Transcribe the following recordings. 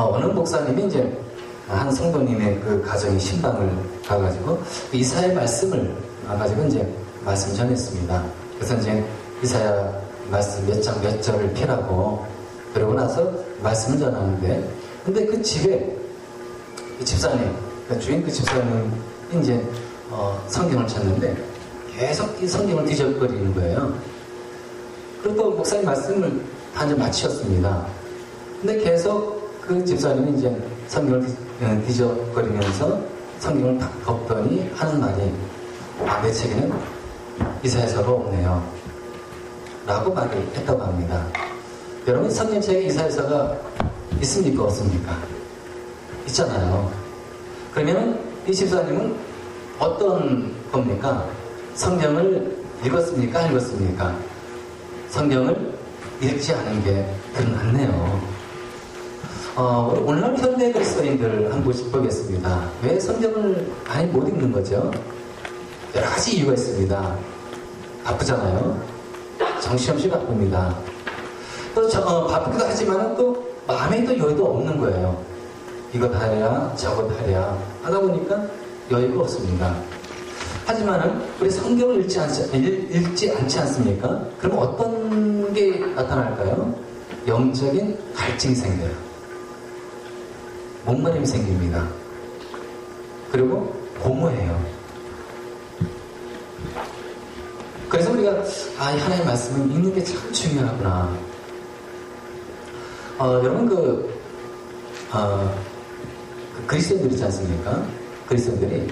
어느 목사님이 이제 한 성도님의 그 가정의 신방을 가가지고 이사야 말씀을 가지고 이제 말씀 전했습니다. 그래서 이제 이사야 말씀 몇 장 몇 절을 피라고 그러고 나서 말씀을 전하는데, 근데 그 집에 이 집사님, 그 주인 그 집사님이 이제 성경을 찾는데 계속 이 성경을 뒤적거리는 거예요. 그리고 또 목사님 말씀을 다 이제 마치셨습니다. 근데 계속 그 집사님이 이제 성경을 뒤적거리면서 성경을 딱 덮더니 하는 말이, 내 책에는 이사야서가 없네요 라고 말을 했다고 합니다. 여러분, 성경책에 이사야서가 있습니까? 없습니까? 있잖아요. 그러면 이 집사님은 어떤 겁니까? 성경을 읽었습니까? 안 읽었습니까? 성경을 읽지 않은 게 드러났네요. 오늘날 현대 그리스도인들 한번 보겠습니다. 왜 성경을 많이 못 읽는 거죠? 여러 가지 이유가 있습니다. 바쁘잖아요. 정신없이 바쁩니다. 또 바쁘기도 하지만 또 마음에 또 여유도 없는 거예요. 이것 하랴 저것 하랴 하다 보니까 여유가 없습니다. 하지만은 우리 성경을 읽지 않지 않습니까? 그럼 어떤 게 나타날까요? 영적인 갈증이 생겨요. 목마름이 생깁니다. 그리고 공허해요. 그래서 우리가 하나님의 말씀을 읽는 게 참 중요하구나. 여러분 그리스도인들 있지 않습니까? 그리스도인들이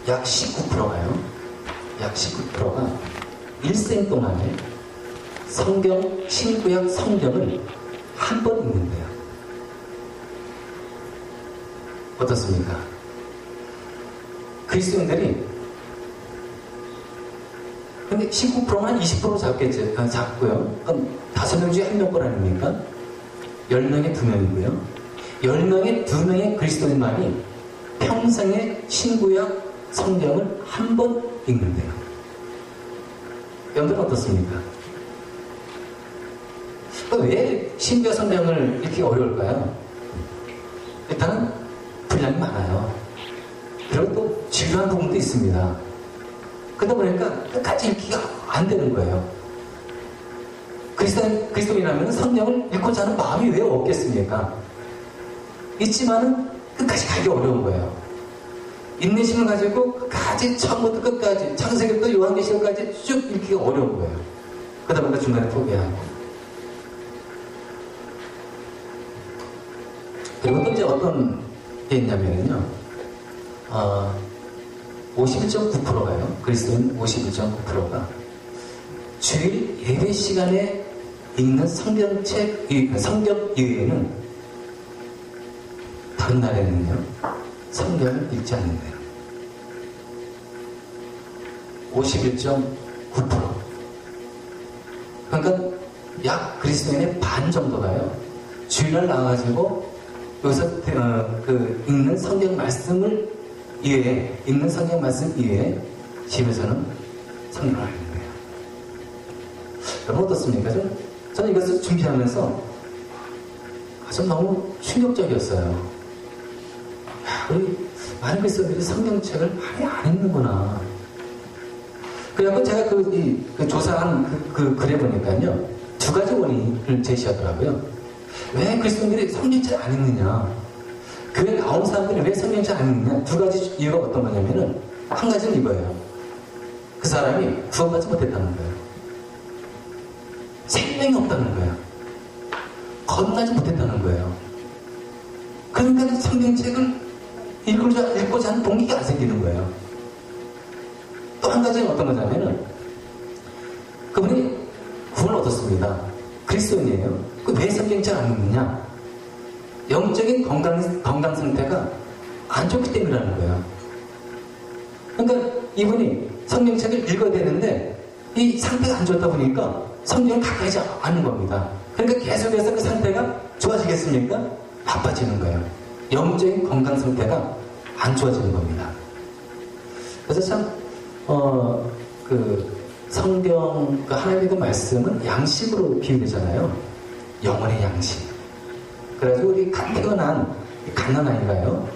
약 19%가요. 약 19%가 일생 동안에 신구약 성경을 한 번 읽는데요. 어떻습니까? 그리스도인들이 근데 19%만 20% 잡고요. 그럼 5명 중에 1명 걸 아닙니까? 10명에 2명이고요. 10명에 2명의 그리스도인만이 평생에 신구약 성경을 한 번 읽는데요. 여러분들은 어떻습니까? 왜 신구약 성경을 읽기 어려울까요? 일단은 분량이 많아요. 그리고 또 지루한 부분도 있습니다. 그러다 보니까 끝까지 읽기가 안 되는 거예요. 그리스도인이라면 성경을 읽고자 하는 마음이 왜 없겠습니까? 있지만은 끝까지 가기 어려운 거예요. 인내심을 가지고 끝까지 처음부터 끝까지 창세기부터 요한계시록까지 쭉 읽기가 어려운 거예요. 그러다 보니까 중간에 포기하고. 그리고 또 이제 어떤 게 있냐면요. 51.9%가요. 그리스도인 51.9%가 주일 예배 시간에 읽는 성경 이외에는 다른 날에는요 성경을 읽지 않는데요. 51.9%. 그러니까 약 그리스도인의 반 정도가요 주일날 나와가지고 여기서 읽는 성경 말씀 이외에 집에서는 성경을 안 읽는 거예요. 여러분 어떻습니까? 저는 이것을 준비하면서 좀 너무 충격적이었어요. 우리 많은 그리스도인들이 성경책을 많이 안 읽는구나. 그래서 제가 조사한 글에 보니까요 2가지 원인을 제시하더라고요. 왜 그리스도인들이 성경책을 안 읽느냐? 교회 나온 사람들이 왜 성경책 안 읽느냐? 2가지 이유가 어떤 거냐면은, 한 가지는 이거예요. 그 사람이 구원받지 못했다는 거예요. 생명이 없다는 거예요. 건너지 못했다는 거예요. 그러니까 성경책을 읽고자 하는 동기가 안 생기는 거예요. 또 한 가지는 어떤 거냐면은, 그분이 구원을 얻었습니다. 그리스도인이에요. 왜 성경책을 안 읽느냐? 영적인 건강 상태가 안 좋기 때문이라는 거예요. 그러니까 이분이 성경책을 읽어야 되는데 이 상태가 안 좋다 보니까 성경을 가까이 하지 않는 겁니다. 그러니까 계속해서 그 상태가 좋아지겠습니까? 나빠지는 거예요. 영적인 건강 상태가 안 좋아지는 겁니다. 그래서 참 하나님의 말씀은 양식으로 비유되잖아요. 영혼의 양식. 그래가지고 우리 태어난 이 갓난아이가요,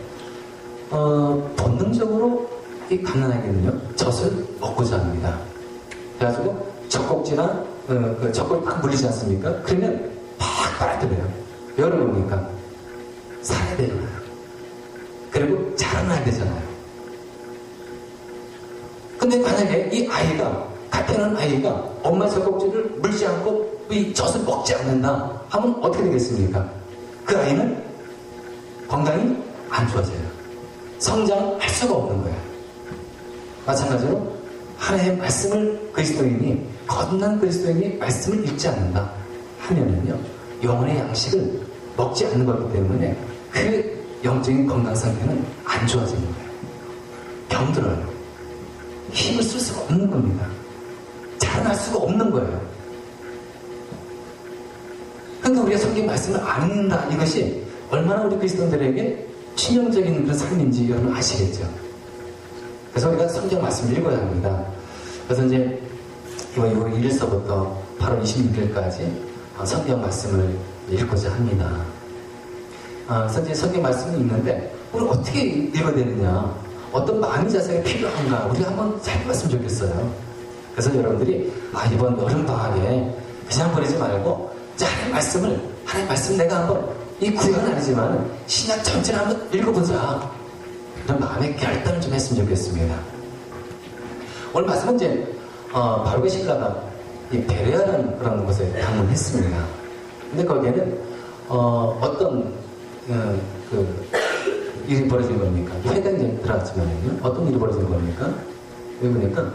본능적으로 이 갓난아이는요, 젖을 먹고자 합니다. 그래가지고 젖꼭지나 그 젖꼭지 딱 물리지 않습니까? 그러면 팍 빨아들여요. 왜 그런 겁니까? 살아야 되잖아요. 그리고 자라나야 되잖아요. 근데 만약에 이 아이가, 태어난 아이가 엄마 젖꼭지를 물지 않고 이 젖을 먹지 않는다 하면 어떻게 되겠습니까? 그 아이는 건강이 안 좋아져요. 성장할 수가 없는 거예요. 마찬가지로 하나님의 말씀을 그리스도인이, 거듭난 그리스도인이 말씀을 읽지 않는다 하면은요, 영혼의 양식을 먹지 않는 거기 때문에 그 영적인 건강 상태는 안 좋아지는 거예요. 병들어요. 힘을 쓸 수가 없는 겁니다. 자라날 수가 없는 거예요. 그러니까 우리가 성경 말씀을 안 읽는다, 이것이 얼마나 우리 그리스도인들에게 치명적인 그런 삶인지 여러분 아시겠죠? 그래서 우리가 성경 말씀을 읽어야 합니다. 그래서 이제 이번 6월 1일서부터 8월 26일까지 성경 말씀을 읽고자 합니다. 그래서 이제 성경 말씀이 있는데 우리 어떻게 읽어야 되느냐, 어떤 마음의 자세가 필요한가 우리가 한번 살펴봤으면 좋겠어요. 그래서 여러분들이 이번 여름방학에 그냥 보내지 말고 하나님 말씀 내가 한번, 이 구약은 아니지만 신약 전체를 한번 읽어보자, 이런 마음의 결단을 좀 했으면 좋겠습니다. 오늘 말씀은 이제 바울과 실라가 이 베레아라는 그런 곳에 방문했습니다. 근데 거기에는 어떤 일이 벌어진 겁니까? 회당에 들어갔지만요, 어떤 일이 벌어진 겁니까? 여기 보니까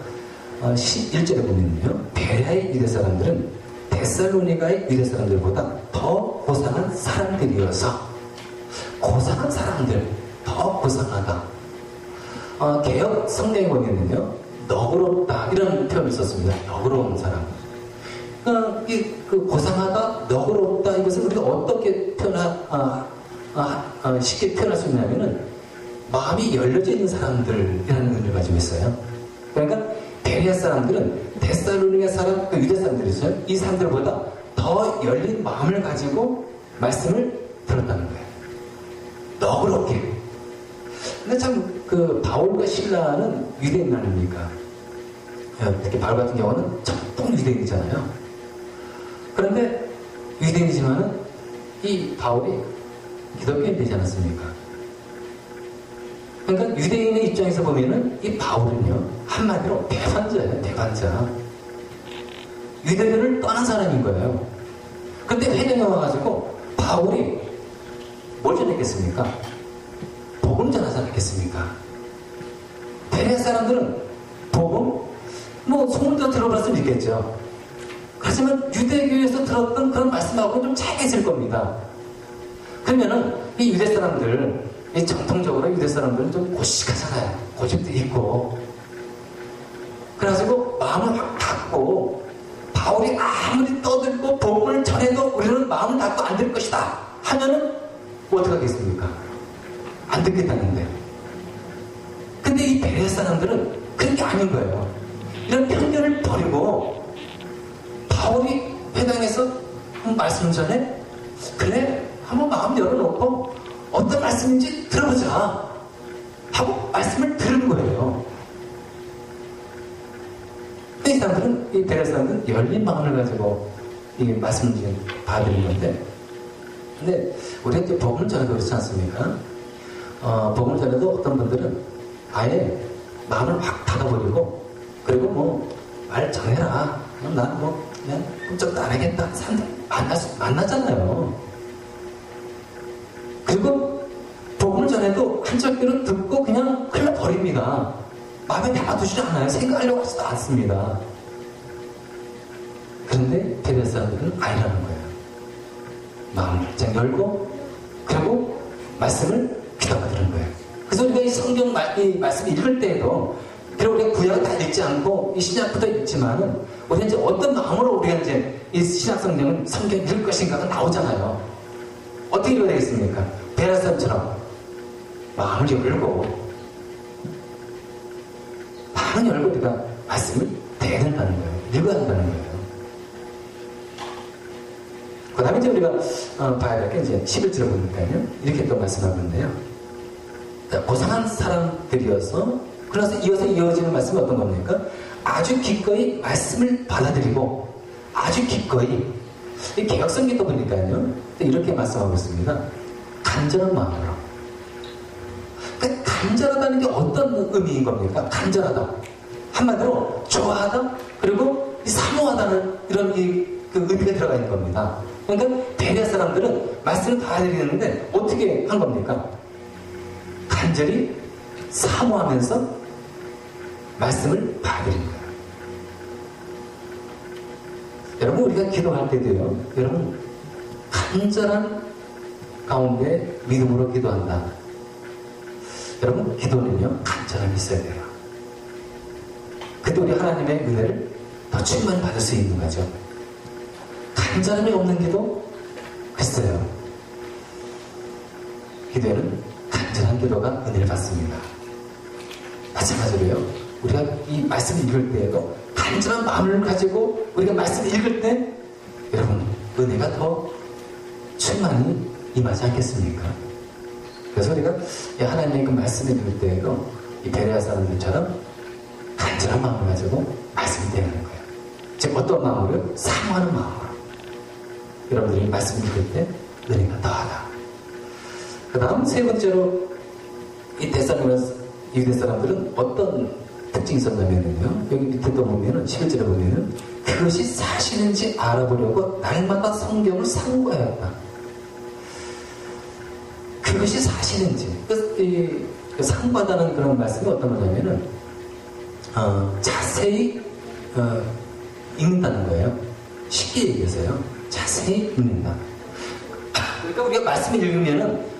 11절에 보면요, 베레아의 유대 사람들은 데살로니가의 유대 사람들보다 더 고상한 사람들이어서, 고상한 사람들, 더 고상하다. 개역 성경에 보면은요, 너그럽다, 이런 표현을 썼습니다. 너그러운 사람. 그 고상하다, 너그럽다, 이것을 우리가 어떻게 쉽게 표현할 수 있냐면은, 마음이 열려져 있는 사람들이라는 의미를 가지고 있어요. 그러니까 베레아 사람들은 데살로니가 사람, 그 유대 사람들이죠. 이 사람들보다 더 열린 마음을 가지고 말씀을 들었다는 거예요. 너그럽게. 근데 참 그 바울과 실라는 유대인 아닙니까? 특히 바울 같은 경우는 정통 유대인이잖아요. 그런데 유대인이지만은 이 바울이 기독교인 되지 않았습니까? 그러니까 유대인의 입장에서 보면은 이 바울은요, 한마디로 대환자예요, 대환자. 유대인을 떠난 사람인 거예요. 근데 회당에 와가지고 바울이 뭘 전했겠습니까? 복음 전하지 않았겠습니까? 베레아 사람들은 복음, 소문도 들어볼 수 있겠죠. 하지만 유대교에서 들었던 그런 말씀하고는 좀 차이가 있을 겁니다. 그러면은 이 유대 사람들, 정통적으로 유대 사람들은 좀 고식하잖아요. 고집도 있고. 그래가지고 마음을 확 닫고, 바울이 아무리 떠들고 복음을 전해도 우리는 마음을 닫고 안 될 것이다 하면은 뭐 어떻게 하겠습니까? 안 듣겠다는데. 근데 이 베레아 사람들은 그런 게 아닌 거예요. 이런 편견을 버리고 바울이 회당에서 말씀 전에, 그래, 한번 마음 열어놓고 어떤 말씀인지 들어보자 하고 말씀을 들은 거예요. 이 사람들은, 이 베레아 사람들은 열린 마음을 가지고 이 말씀을 받은 건데, 근데 우리가 이제 복음을 전해도 그렇지 않습니까? 복음을 전해도 어떤 분들은 아예 마음을 확 닫아버리고, 그리고 말 전해라, 난 그냥 꿈쩍도 안 하겠다, 사람들 만나잖아요. 그리고 복음을 전해도 한쪽 귀로 듣고 그냥 흘러버립니다. 마음에 담아두지 않아요. 생각하려고 하지도 않습니다. 그런데 베레아 사람들은 아니라는 거예요. 마음을 활짝 열고, 그리고 말씀을 귀담아 들은 거예요. 그래서 우리가 이 성경 이 말씀을 읽을 때에도, 그리고 우리가 구약을 다 읽지 않고 이 신약부터 읽지만은, 우리가 이제 어떤 마음으로 우리가 이제 이 신약 성경을 읽을 것인가가 나오잖아요. 어떻게 읽어야 되겠습니까? 베레아 사람처럼 마음을 열고, 마음을 열고 우리가 말씀을 대야 된다는 거예요. 읽어야 한다는 거예요. 그 다음에 이제 우리가 봐야 될 게 이제 11절을 보니까요. 이렇게 또 말씀하고 있는데요. 고상한 사람들이어서, 그래서 이어지는 말씀은 어떤 겁니까? 아주 기꺼이 말씀을 받아들이고, 아주 기꺼이, 이 개혁성경도 보니까요. 이렇게 말씀하고 있습니다. 간절한 마음으로. 그러니까 간절하다는 게 어떤 의미인 겁니까? 간절하다. 한마디로 좋아하다, 그리고 사모하다는 이런 그 의미가 들어가 있는 겁니다. 그러니까 베레아 사람들은 말씀을 받아들이는데 어떻게 한 겁니까? 간절히 사모하면서 말씀을 받아들입니다. 여러분, 우리가 기도할 때도요, 여러분, 간절한 가운데 믿음으로 기도한다. 여러분, 기도는요, 간절함이 있어야 돼요. 그때 우리 하나님의 은혜를 더 충만히 받을 수 있는 거죠. 간절함이 없는 기도, 글쎄요. 기도에는 간절한 기도가 은혜를 받습니다. 마찬가지로요, 우리가 이 말씀을 읽을 때에도 간절한 마음을 가지고 우리가 말씀을 읽을 때 여러분, 은혜가 더 충만히 임하지 않겠습니까? 그래서 우리가 하나님의 그 말씀을 읽을 때에도 이 베레아 사람들처럼 간절한 마음을 가지고 말씀을 대하는 거예요. 즉 어떤 마음으로요? 사모하는 마음으로. 여러분들이 말씀을 읽을 때 은혜가 더하다. 그 다음 세 번째로 이 데살로니가 유대 사람들은 어떤 특징이 있었냐면요. 여기 밑에 또 보면은 11절에 보면은 그것이 사실인지 알아보려고 날마다 성경을 상고하였다. 그것이 사실인지. 그 상고하다는 그런 말씀이 어떤 거냐면은 자세히 읽는다는 거예요. 쉽게 얘기해서요. 자세히 읽는다. 그러니까 우리가 말씀을 읽으면은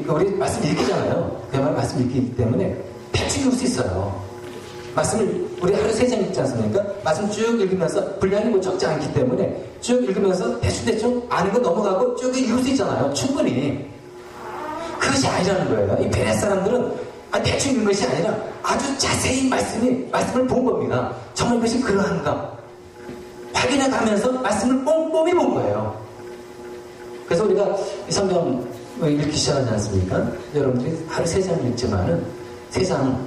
우리 말씀 읽기잖아요. 그야말로 말씀 읽기 때문에 대충 읽을 수 있어요. 말씀을 우리 하루 3장 읽지 않습니까? 말씀 쭉 읽으면서 분량이 뭐 적지 않기 때문에 쭉 읽으면서 대충 아는 거 넘어가고 쭉 읽을 수 있잖아요. 충분히. 그것이 아니라는 거예요. 이 베레아 사람들은 대충 읽는 것이 아니라 아주 자세히 말씀을 본 겁니다. 정말 이것이 그러한가 확인해 가면서 말씀을 꼼꼼히 본 거예요. 그래서 우리가 이 성경 읽기 시작하지 않습니까? 여러분들이 하루 3장 읽지만은 3장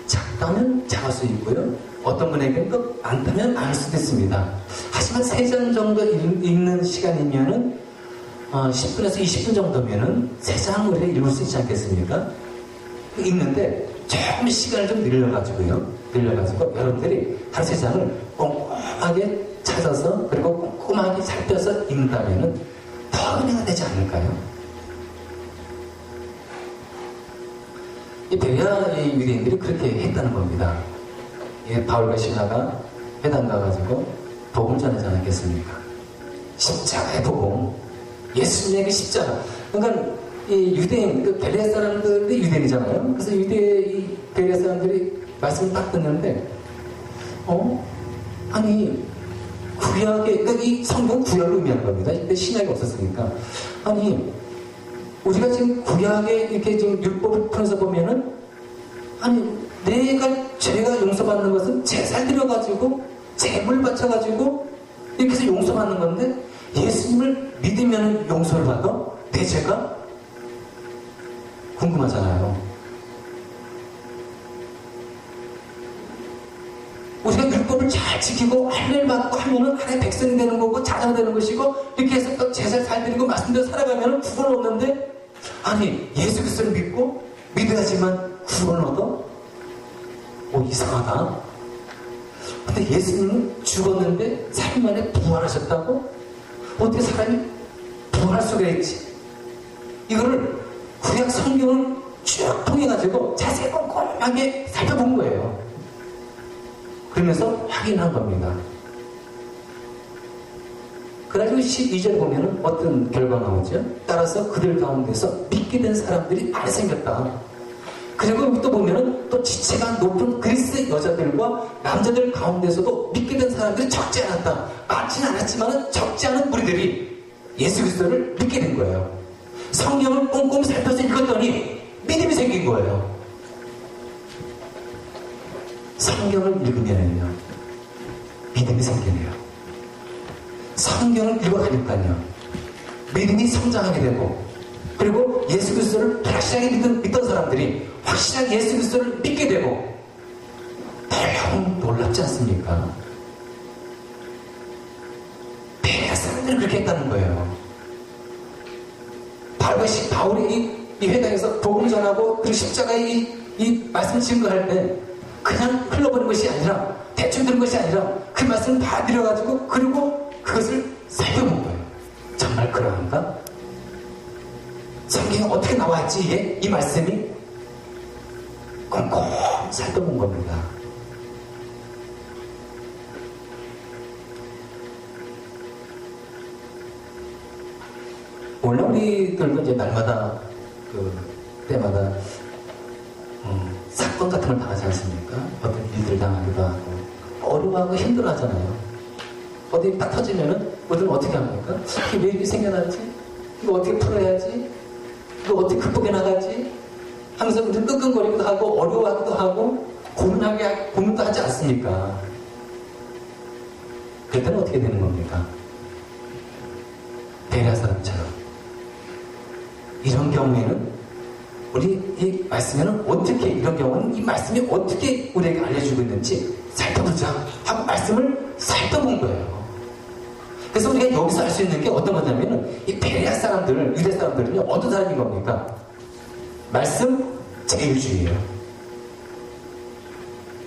작다면 작을 수 있고요. 어떤 분에게는 또 많다면 많을 수도 있습니다. 하지만 3장 정도 읽는 시간이면은 10분에서 20분 정도면은 3장 우리가 읽을 수 있지 않겠습니까? 읽는데 조금 시간을 좀 늘려가지고 여러분들이 하루 3장을 꼼꼼하게 찾아서 그리고 꼼꼼하게 살펴서 읽는다면은 더 은혜가 되지 않을까요? 이 베레아의 유대인들이 그렇게 했다는 겁니다. 바울과 시라가 회당 가가지고 복음 전하지 않았겠습니까? 십자가의 복음, 예수님의 그 십자가. 그러니까 이 유대인, 그 베레아 사람들이 유대인이잖아요. 그래서 이 베레아 사람들이 말씀을 딱 듣는데, 아니 구약에, 그러니까 이 성경 구약을 의미하는 겁니다. 그때 신약이 없었으니까. 아니 우리가 지금 구약에 이렇게 지금 율법을 풀어서 보면은, 아니, 죄가 용서받는 것은 제살 드려가지고, 제물 바쳐가지고, 이렇게 해서 용서받는 건데, 예수님을 믿으면 용서를 받아? 내 죄가? 궁금하잖아요. 우리가 율법을 잘 지키고, 할례를 받고 하면은 하나의 백성이 되는 거고, 자녀가 되는 것이고, 이렇게 해서 또 제살 잘 드리고, 말씀대로 살아가면은 구원을 얻는데, 아니, 예수 그리스도를 믿어야지만 구원을 얻어? 이상하다. 근데 예수님은 죽었는데 3일 만에 부활하셨다고? 어떻게 사람이 부활할 수가 있지? 이거를 구약 성경을 쭉 통해가지고 자세히 꼼꼼하게 살펴본 거예요. 그러면서 확인한 겁니다. 그래가지고 12절 보면은 어떤 결과가 나오죠? 따라서 그들 가운데서 믿게 된 사람들이 많이 생겼다. 그리고 또 보면은 또 지체가 높은 그리스 여자들과 남자들 가운데서도 믿게 된 사람들이 적지 않았다. 많지는 않았지만 적지 않은 무리들이 예수 그리스도를 믿게 된 거예요. 성경을 꼼꼼히 살펴서 읽었더니 믿음이 생긴 거예요. 성경을 읽으면요 믿음이 생기네요. 성경을 읽어가니까요. 믿음이 성장하게 되고, 그리고 예수 그리스도를 확실하게 믿던 사람들이 확실하게 예수 그리스도를 믿게 되고, 너무 놀랍지 않습니까? 베레아 사람들이 그렇게 했다는 거예요. 바울이 이 회당에서 복음 전하고 그리고 십자가의 이 말씀 증거할 때 그냥 흘러버린 것이 아니라, 대충 들은 것이 아니라 그 말씀을 받아들여가지고 그리고 그것을 살펴본 거예요. 정말 그러한가? 성경에 어떻게 나왔지 이게? 이 말씀이? 꼼꼼 살펴본 겁니다. 원래 우리들도 이제 날마다 때마다 사건 같은 걸 당하지 않습니까? 어떤 일들 당하기도 하고 어려워하고 힘들어하잖아요. 어디 딱 터지면은 우리는 어떻게 합니까? 이게 왜 이렇게 생겨났지? 이거 어떻게 풀어야지? 이거 어떻게 극복해 나가지? 하면서 우리는 끙끙거리기도 하고 어려워하기도 하고 고민도 하지 않습니까? 그때는 어떻게 되는 겁니까? 베레아 사람처럼 이런 경우에는 우리 이 말씀에는 어떻게, 이런 경우는 이 말씀이 어떻게 우리에게 알려주고 있는지 살펴보자 하고 말씀을 살펴본 거예요. 그래서 우리가 여기서 알 수 있는 게 어떤 거냐면은 이 베레아 사람들, 유대 사람들은요 어떤 사람인 겁니까? 말씀 제일주의예요.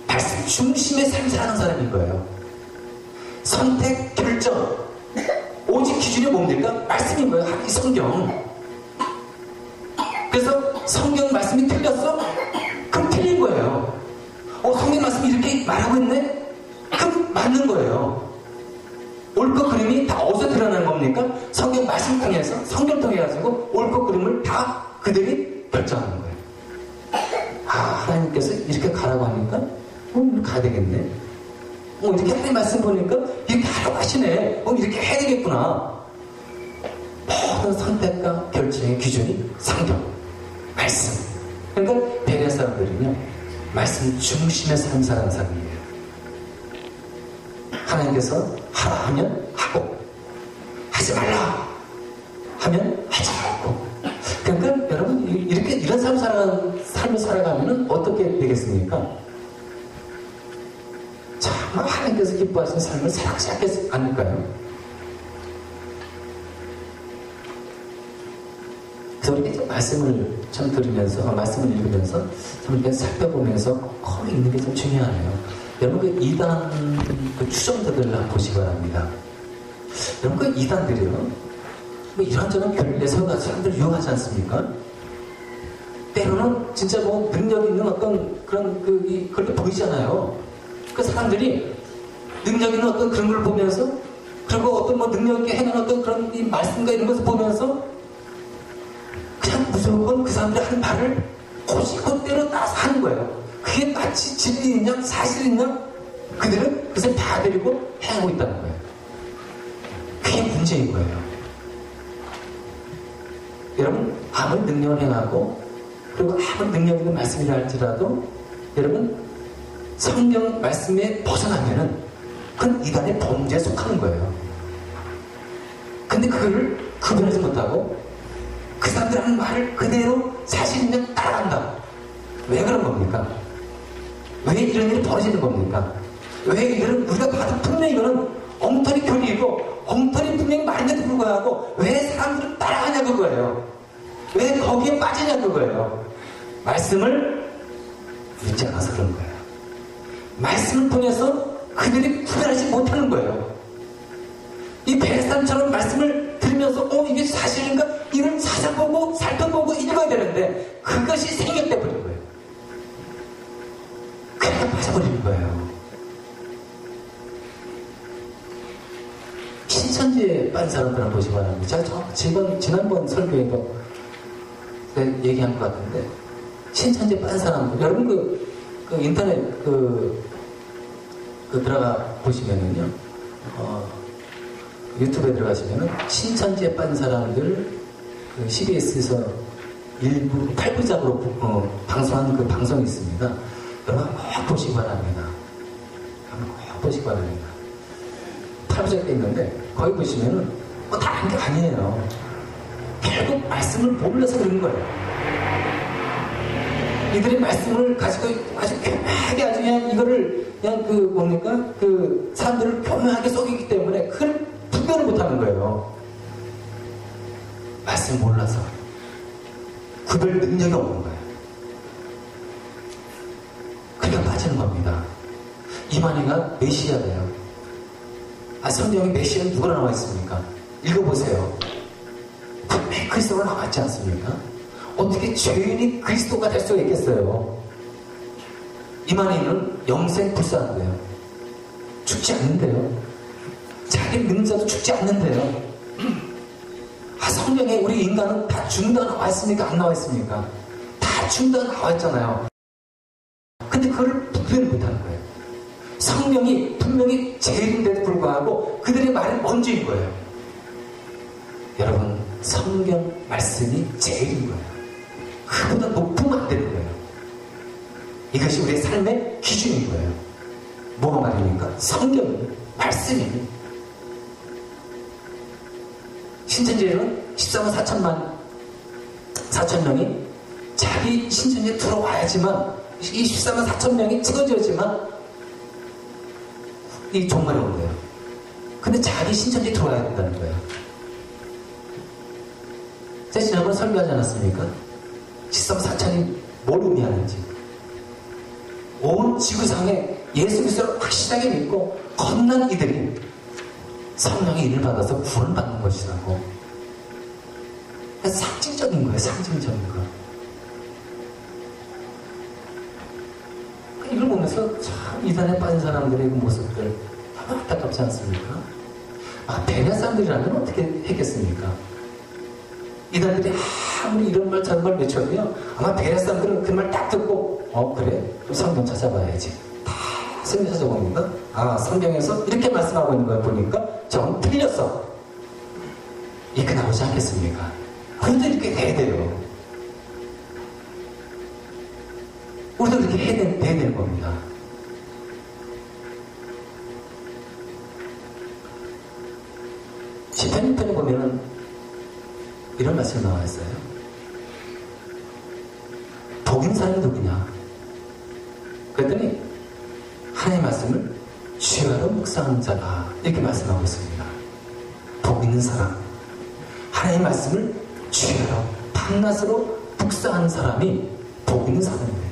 말씀 중심의 삶을 사는 사람인 거예요. 선택, 결정, 오직 기준이 뭡니까? 말씀인 거예요. 이 성경. 그래서 성경 말씀이 틀렸어? 그럼 틀린 거예요. 성경 말씀이 이렇게 말하고 있네? 그럼 맞는 거예요. 옳고 그름이 다 어디서 드러나는 겁니까? 성경 말씀 통해서, 성경 통해가지고 옳고 그름을 다 그들이 결정하는 거예요. 하나님께서 이렇게 가라고 하니까 가야 되겠네. 이렇게 하나님 말씀 보니까 이렇게 하라고 하시네. 이렇게 해야 되겠구나. 모든 선택과 결정의 기준이 성경, 말씀. 그러니까 베레아 사람들은요 말씀 중심의 삶을 사는 사람이에요. 하나님께서 하라 하면 하고, 하지 말라 하면 하지 말고. 그러니까 여러분 이런 삶을 살아가면 어떻게 되겠습니까? 정말 하나님께서 기뻐하시는 삶을 살아가지 않을까요? 그래서 우리가 말씀을 참 들으면서, 말씀을 읽으면서 참 이렇게 살펴보면서 거기 있는 게 좀 중요하네요. 여러분 그 이단 그 추정자들을 한번 보시기 바랍니다. 여러분 그 이단들이요 뭐 이런저런 교리를 내세워가지고 사람들을 유혹하지 않습니까? 때로는 진짜 뭐 능력 있는 어떤 그런 그렇게 보이잖아요. 그 사람들이 능력 있는 어떤 그런 걸 보면서, 그리고 어떤 뭐 능력 있게 해놓은 어떤 그런 이 말씀과 이런 것을 보면서 그냥 무조건 그 사람들이 하는 말을 곧대로 따라서 하는 거예요. 그게 마치 진리이냐 사실이냐 그들은 그것을 받아들이고 행하고 있다는 거예요. 그게 문제인 거예요. 여러분 아무리 능력을 행하고 그리고 아무리 능력 있는 말씀이라 할지라도 여러분 성경 말씀에 벗어나면은 그건 이단의 범죄에 속하는 거예요. 근데 그거를 구별하지 못하고 그 사람들 하는 말을 그대로 사실이냐 따라간다. 왜 그런 겁니까? 왜 이런 일이 벌어지는 겁니까? 왜 이들은 우리가 봐도 분명히 이거는 엉터리 교리이고 엉터리 분명히 말인데도 불구하고 왜 사람들을 따라가냐 그거예요. 왜 거기에 빠지냐 그거예요. 말씀을 믿지 않아서 그런 거예요. 말씀을 통해서 그들이 구별하지 못하는 거예요. 이 베레사처럼 말씀을 들으면서 이게 사실인가? 이걸 찾아보고 살펴보고 읽어야 되는데 그것이 생략돼 버린 거예요. 그냥 빠져버리는 거예요. 신천지에 빤 사람들을 보시기 바랍니다. 제가 지난번 설교에도 얘기한 것 같은데 신천지에 빤 사람들, 여러분 그 인터넷 들어가 보시면은요 유튜브에 들어가시면은 신천지에 빤 사람들 CBS에서 일부 8부작으로 방송한 그 방송이 있습니다. 여러분 꼭 보시기 바랍니다. 꼭 보시기 바랍니다. 8부작에 있는데 거기 보시면은 뭐 다른 게 아니에요. 결국 말씀을 몰라서 그런 거예요. 이들의 말씀을 가지고 아주 교묘하게 아주 그냥 이거를 그냥 그 뭡니까? 그 사람들을 교묘하게 속이기 때문에 그걸 분별을 못하는 거예요. 말씀 몰라서 구별 능력이 없는 거예요. 그러니까 빠지는 겁니다. 이만희가 메시아예요. 성경에 메시아는 누구나 나와 있습니까? 읽어보세요. 분명히 그리스도가 나왔지 않습니까? 어떻게 죄인이 그리스도가 될 수가 있겠어요? 이만희는 영생 불사한대요. 죽지 않는데요. 자기 믿는 자도 죽지 않는데요. 성경에 우리 인간은 다 죽는다고 나와 있습니까? 안 나와 있습니까? 다 죽는다고 나와 있잖아요. 근데 그걸 분별을 못하는 거예요. 성경이 분명히 제일인데도 불구하고 그들의 말은 먼저인 거예요. 여러분, 성경 말씀이 제일인 거예요. 그보다 높으면 안 되는 거예요. 이것이 우리의 삶의 기준인 거예요. 뭐가 말입니까? 성경 말씀이. 신천지는 14만 4천 명이 자기 신천지에 들어와야지만 이 14만 4천 명이 찍어져야지만 이 종말이 온 거예요. 근데 자기 신천지에 들어와야 된다는 거예요. 제가 지난번에 설교하지 않았습니까? 14만 4천이 뭘 의미하는지. 온 지구상에 예수 그리스도를 확실하게 믿고 겁난 이들이 성령의 인을 받아서 구원 받는 것이라고. 상징적인 거예요. 상징적인 거. 이걸 보면서 참 이단에 빠진 사람들의 그 모습들 너무 안타깝지 않습니까? 베레아 사람들이라면 어떻게 했겠습니까? 이단들이 아무리 이런 말 저런 말 외쳐도요, 아마 베레아 사람들은 그 말 딱 듣고 그래? 또 성경 찾아봐야지. 다 성경 찾아보니까 성경에서 이렇게 말씀하고 있는 걸 보니까 저건 틀렸어. 이렇게 나오지 않겠습니까? 우리도 이렇게 해야 돼요. 우리도 이렇게 해야 되는 겁니다. 시편 1편에 보면은 이런 말씀이 나와 있어요. 복인 사람이 누구냐? 그랬더니 하나님의 말씀을 주야로 묵상하는 자가 이렇게 말씀하고 있습니다. 복 있는 사람, 하나님의 말씀을 주야로 밤낮으로 묵상하는 사람이 복 있는 사람이에요.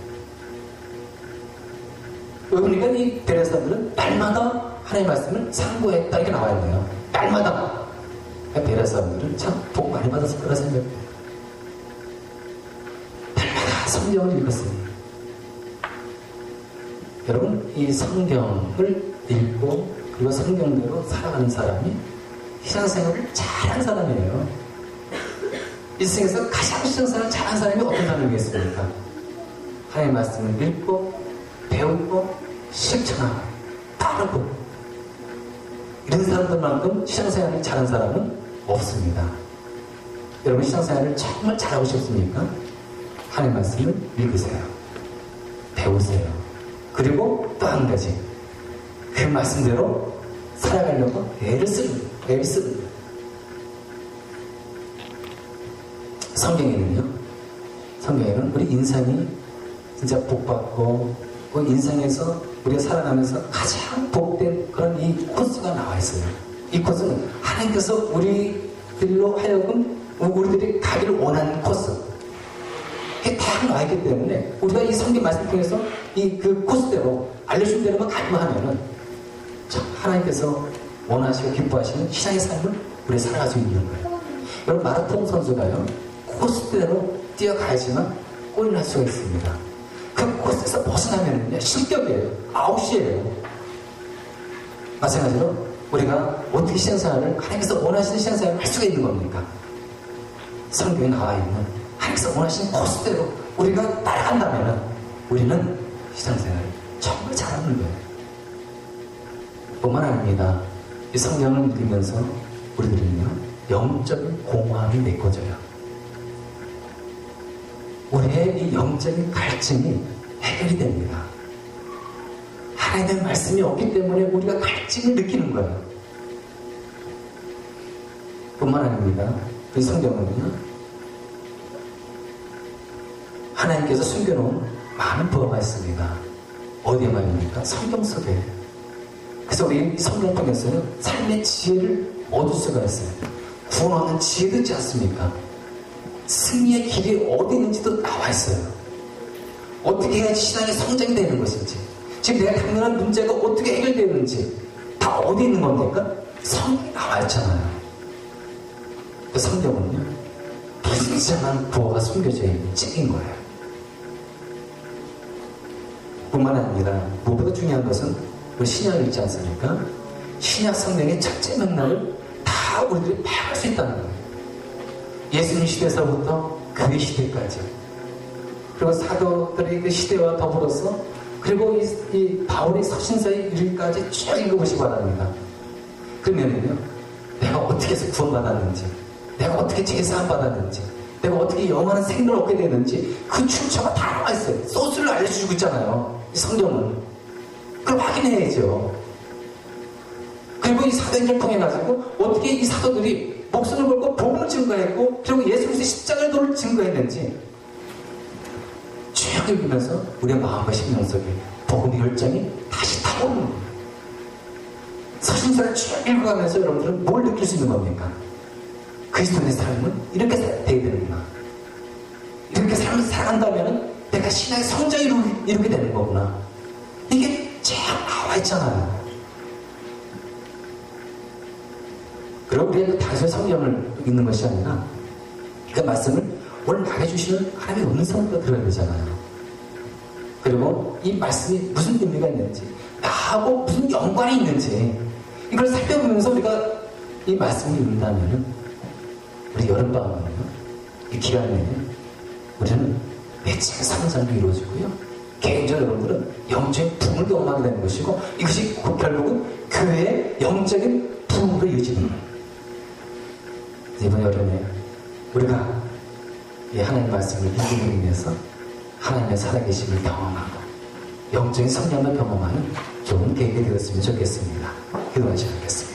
그러니까 이 베레아 사람들은 날마다 하나님의 말씀을 상고했다 이렇게 나와 있네요. 날마다. 베레아 사람들은 참 복 많이 받았을 거라 생각해요. 날마다 성경을 읽었으니. 여러분, 이 성경을 읽고 그리고 성경대로 살아가는 사람이 신앙생활을 잘한 사람이에요. 이 세상에서 가장 신앙생활을 잘한 사람이 어떤 사람이겠습니까? 하나님의 말씀을 읽고 배우고 실천하고 따르고 이런 사람들만큼 신앙생활을 잘한 사람은 없습니다. 여러분, 신앙생활을 정말 잘하고 싶습니까? 하나님의 말씀을 읽으세요. 배우세요. 그리고 또 한 가지, 그 말씀대로 살아가려고 애를 쓰는 거예요. 성경에는 우리 인생이 진짜 복받고 그 인생에서 우리가 살아가면서 가장 복된 그런 이 코스가 나와 있어요. 이 코스는 하나님께서 우리들로 하여금 우리들이 가기를 원하는 코스. 그게 다 나와 있기 때문에 우리가 이 성경 말씀 통해서 그 코스대로 알려준 대로만 가기만 하면은 하나님께서 원하시고 기뻐하시는 신앙의 삶을 우리가 살아갈 수 있는 거예요. 여러분, 마라톤 선수가요, 코스대로 뛰어가야지만 골을 할 수가 있습니다. 그 코스에서 벗어나면은요, 실격이에요. 아웃이에요. 마찬가지로 우리가 어떻게 신앙생활을 하나님께서 원하시는 신앙생활을 할 수가 있는 겁니까? 성경에 나와 있는 하나님께서 원하시는 코스대로 우리가 따라간다면은 우리는 신앙생활을 정말 잘하는 거예요. 뿐만 아닙니다. 이 성경을 읽으면서 우리들은요, 영적인 공허함이 메꿔져요. 우리의 이 영적인 갈증이 해결이 됩니다. 하나님의 말씀이 없기 때문에 우리가 갈증을 느끼는 거예요. 뿐만 아닙니다. 이 성경은요, 하나님께서 숨겨놓은 많은 부어가 있습니다. 어디에 말입니까? 성경 속에. 그래서 우리 성경 통해서는 삶의 지혜를 얻을 수가 있어요. 구원하는 지혜도 있지 않습니까? 승리의 길이 어디 있는지도 나와 있어요. 어떻게 해야지 신앙이 성장이 되는 것인지, 지금 내가 당면한 문제가 어떻게 해결되는지 다 어디 있는 겁니까? 성경에 나와 있잖아요. 그 성경은요, 굉장한 부어가 숨겨져 있는 책인 거예요. 뿐만 아니라 무엇보다 중요한 것은 우리 신약을 읽지 않습니까? 신약 성경의 첫째 맥락을 다 우리들이 파악할 수 있다는 거예요. 예수님 시대에서부터 그의 시대까지, 그리고 사도들의 그 시대와 더불어서, 그리고 이 바울의 서신서에 이르기까지 쭉 읽어보시기 바랍니다. 그러면은요, 내가 어떻게 해서 구원받았는지, 내가 어떻게 제사함 받았는지, 내가 어떻게 영원한 생명을 얻게 되는지 그 출처가 다 나와 있어요. 소스를 알려주고 있잖아요, 이 성경은. 그걸 확인해야죠. 그리고 이 사도행전을 통해 가지고 어떻게 이 사도들이 목숨을 걸고 복음을 증거했고, 그리고 예수 그리스도의 십자가의 도를 증거했는지 쭉 읽으면서 우리의 마음과 심령 속에 복음의 열정이 다시 타오르는 거예요. 서신서를 쭉 읽어가면서 여러분들은 뭘 느낄 수 있는 겁니까? 그리스도의 삶은 이렇게 되어야 되는구나. 이렇게 삶을 살아간다면 내가 신앙의 성장을 이루게 되는 거구나. 이게 쫙 나와 있잖아요. 그리고 우리가 단순히 성경을 읽는 것이 아니라 그 말씀을 오늘 나눠주시는 하나님의 음성도 들어야 되잖아요. 그리고 이 말씀이 무슨 의미가 있는지, 나하고 무슨 연관이 있는지, 이걸 살펴보면서 우리가 이 말씀을 읽는다면 우리 여름방학은요, 이 기간에는 우리는 내적 성장도 이루어지고요, 개인적으로 여러분들은 영적인 부흥을 경험하게 되는 것이고, 이것이 결국은 교회의 영적인 부흥으로 이어지는 거예요. 이번 여름에 우리가 이 하나님의 말씀을 읽음으로 인해서 하나님의 살아계심을 경험하고 영적인 성장을 경험하는 좋은 계획이 되었으면 좋겠습니다. 기도하시겠습니다.